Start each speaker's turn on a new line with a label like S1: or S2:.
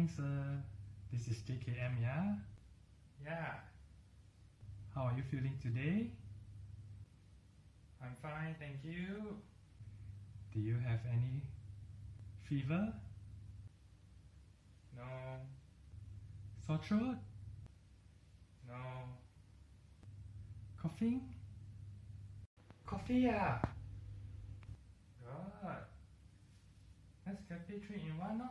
S1: morning, sir. This is JKM, yeah? Yeah. How are you feeling today? I'm fine, thank you. Do you have any fever? No. Sore throat? No. Coughing? Coffee, yeah. Good. Nescafe 3 in 1, no?